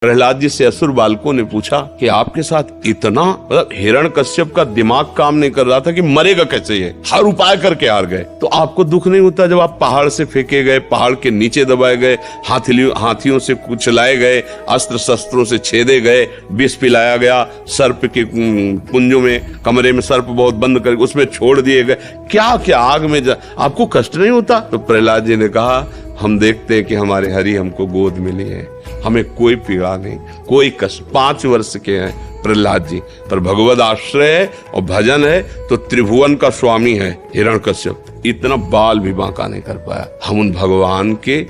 प्रहलाद जी से असुर बालकों ने पूछा कि आपके साथ इतना हिरण्यकश्यप का दिमाग काम नहीं कर रहा था कि मरेगा कैसे ये, हर उपाय करके हार गए, तो आपको दुख नहीं होता जब आप पहाड़ से फेंके गए, पहाड़ के नीचे दबाए गए, हाथियों से कुचलाए गए, अस्त्र शस्त्रों से छेदे गए, विष पिलाया गया, सर्प के कुंजों में, कमरे में सर्प बहुत बंद करके उसमें छोड़ दिए गए, क्या क्या आग में आपको कष्ट नहीं होता? तो प्रहलाद जी ने कहा, हम देखते हैं कि हमारे हरि हमको गोद मिली है, हमें कोई पीड़ा नहीं, कोई कष्ट। 5 वर्ष के हैं प्रहलाद जी, पर भगवद आश्रय है और भजन है तो त्रिभुवन का स्वामी है हिरण्यकश्यप, इतना बाल भी बांका नहीं कर पाया। हम उन भगवान के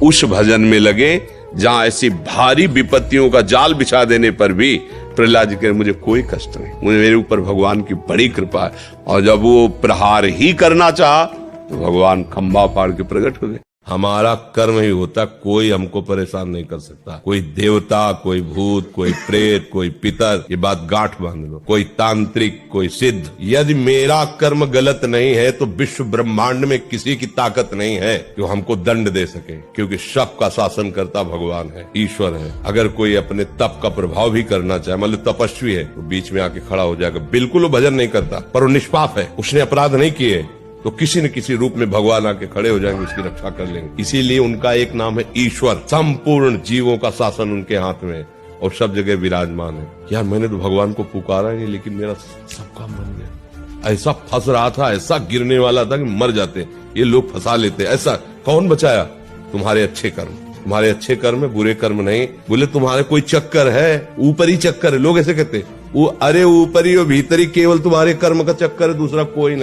उस भजन में लगे जहां ऐसी भारी विपत्तियों का जाल बिछा देने पर भी प्रहलाद जी कह मुझे कोई कष्ट नहीं, मुझे मेरे ऊपर भगवान की बड़ी कृपा है। और जब वो प्रहार ही करना चाहा तो भगवान खंभा फाड़ के प्रकट हो गए। हमारा कर्म ही होता, कोई हमको परेशान नहीं कर सकता, कोई देवता, कोई भूत, कोई प्रेत, कोई पितर, ये बात गांठ बांध लो, कोई तांत्रिक, कोई सिद्ध। यदि मेरा कर्म गलत नहीं है तो विश्व ब्रह्मांड में किसी की ताकत नहीं है जो हमको दंड दे सके, क्योंकि सबका शासन करता भगवान है, ईश्वर है। अगर कोई अपने तप का प्रभाव भी करना चाहे, मतलब तपस्वी है, तो बीच में आके खड़ा हो जाएगा, बिल्कुल वो भजन नहीं करता पर वो निष्पाप है, उसने अपराध नहीं किए, तो किसी न किसी रूप में भगवान आके खड़े हो जाएंगे, उसकी रक्षा कर लेंगे। इसीलिए उनका एक नाम है ईश्वर, संपूर्ण जीवों का शासन उनके हाथ में है और सब जगह विराजमान है। यार मैंने तो भगवान को पुकारा ही नहीं, लेकिन मेरा सब काम बन गया। ऐसा फंस रहा था, ऐसा गिरने वाला था कि मर जाते, ये लोग फंसा लेते। ऐसा कौन बचाया? तुम्हारे अच्छे कर्म, तुम्हारे अच्छे कर्म है, बुरे कर्म नहीं। बोले तुम्हारे कोई चक्कर है, ऊपरी चक्कर है, लोग ऐसे कहते, वो अरे ऊपरी और भीतरी, केवल तुम्हारे कर्म का चक्कर है, दूसरा कोई नहीं।